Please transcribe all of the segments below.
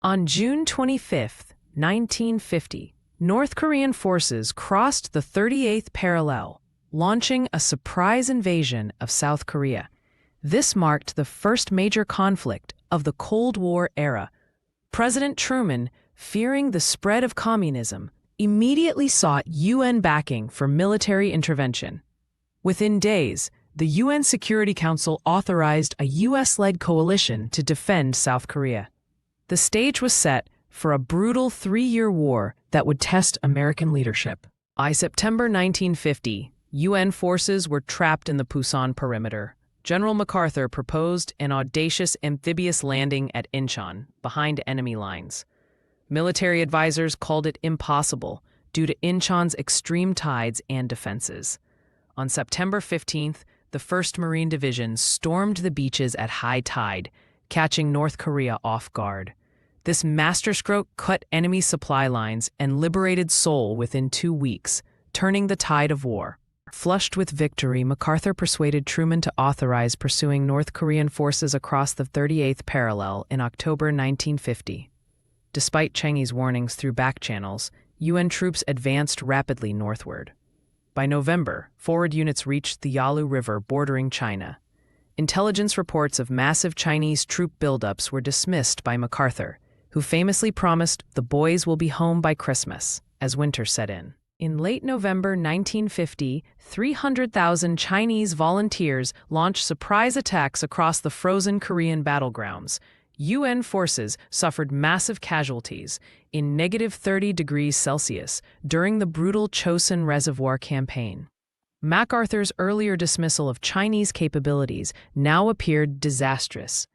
On June 25, 1950, North Korean forces crossed the 38th parallel, launching a surprise invasion of South Korea. This marked the first major conflict of the Cold War era. President Truman, fearing the spread of communism, immediately sought UN backing for military intervention. Within days, the UN Security Council authorized a US-led coalition to defend South Korea. The stage was set for a brutal 3-year war that would test American leadership. By September 1950, UN forces were trapped in the Pusan perimeter. General MacArthur proposed an audacious amphibious landing at Incheon, behind enemy lines. Military advisors called it impossible due to Incheon's extreme tides and defenses. On September 15th, the 1st Marine Division stormed the beaches at high tide, catching North Korea off guard. This masterstroke cut enemy supply lines and liberated Seoul within 2 weeks, turning the tide of war. Flushed with victory, MacArthur persuaded Truman to authorize pursuing North Korean forces across the 38th parallel in October 1950. Despite Chinese warnings through back channels, UN troops advanced rapidly northward. By November, forward units reached the Yalu River bordering China. Intelligence reports of massive Chinese troop buildups were dismissed by MacArthur, who famously promised the boys will be home by Christmas, as winter set in. In late November 1950, 300,000 Chinese volunteers launched surprise attacks across the frozen Korean battlegrounds. UN forces suffered massive casualties in -30°C during the brutal Chosin Reservoir campaign. MacArthur's earlier dismissal of Chinese capabilities now appeared disastrous.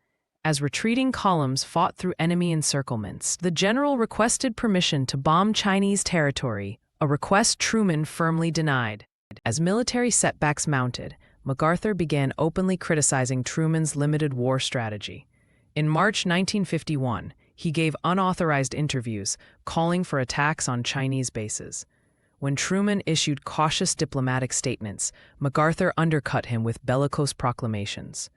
As retreating columns fought through enemy encirclements, the general requested permission to bomb Chinese territory, a request Truman firmly denied. As military setbacks mounted, MacArthur began openly criticizing Truman's limited war strategy. In March 1951, he gave unauthorized interviews calling for attacks on Chinese bases. When Truman issued cautious diplomatic statements, MacArthur undercut him with bellicose proclamations.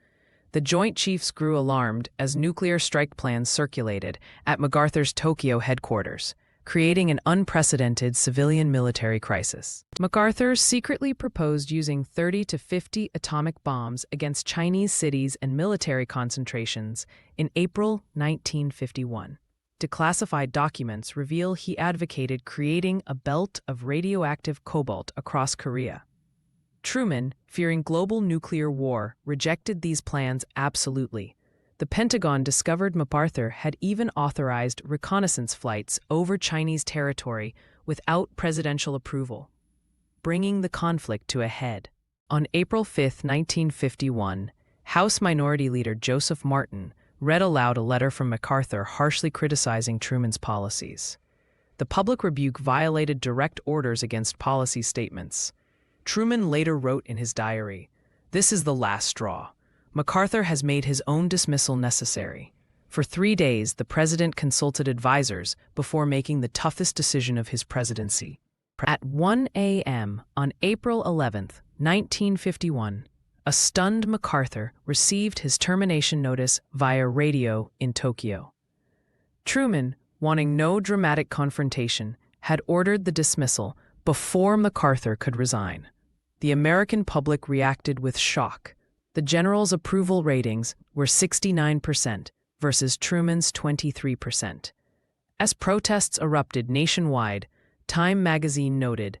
The Joint Chiefs grew alarmed as nuclear strike plans circulated at MacArthur's Tokyo headquarters, creating an unprecedented civilian-military crisis. MacArthur secretly proposed using 30 to 50 atomic bombs against Chinese cities and military concentrations in April 1951. Declassified documents reveal he advocated creating a belt of radioactive cobalt across Korea. Truman, fearing global nuclear war, rejected these plans absolutely. The Pentagon discovered MacArthur had even authorized reconnaissance flights over Chinese territory without presidential approval, bringing the conflict to a head. On April 5, 1951, House Minority Leader Joseph Martin read aloud a letter from MacArthur harshly criticizing Truman's policies. The public rebuke violated direct orders against policy statements. Truman later wrote in his diary, "This is the last straw. MacArthur has made his own dismissal necessary." For 3 days, the president consulted advisors before making the toughest decision of his presidency. At 1 a.m. on April 11, 1951, a stunned MacArthur received his termination notice via radio in Tokyo. Truman, wanting no dramatic confrontation, had ordered the dismissal before MacArthur could resign. The American public reacted with shock. The general's approval ratings were 69% versus Truman's 23%. As protests erupted nationwide, Time magazine noted,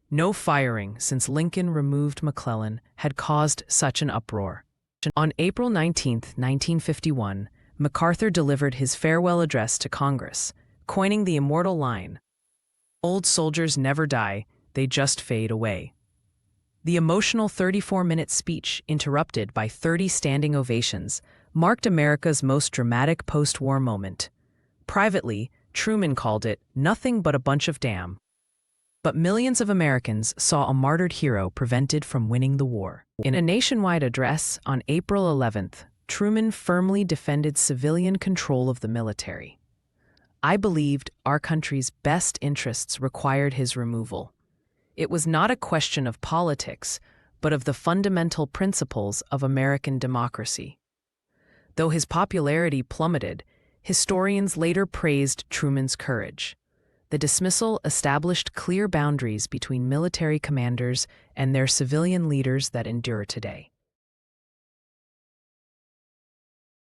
"No firing since Lincoln removed McClellan had caused such an uproar." On April 19, 1951, MacArthur delivered his farewell address to Congress, coining the immortal line, "Old soldiers never die, they just fade away." The emotional 34-minute speech, interrupted by 30 standing ovations, marked America's most dramatic post-war moment. Privately, Truman called it nothing but a bunch of damn. But millions of Americans saw a martyred hero prevented from winning the war. In a nationwide address on April 11th, Truman firmly defended civilian control of the military. "I believed our country's best interests required his removal. It was not a question of politics, but of the fundamental principles of American democracy." Though his popularity plummeted, Historians later praised Truman's courage. The dismissal established clear boundaries between military commanders and their civilian leaders that endure today.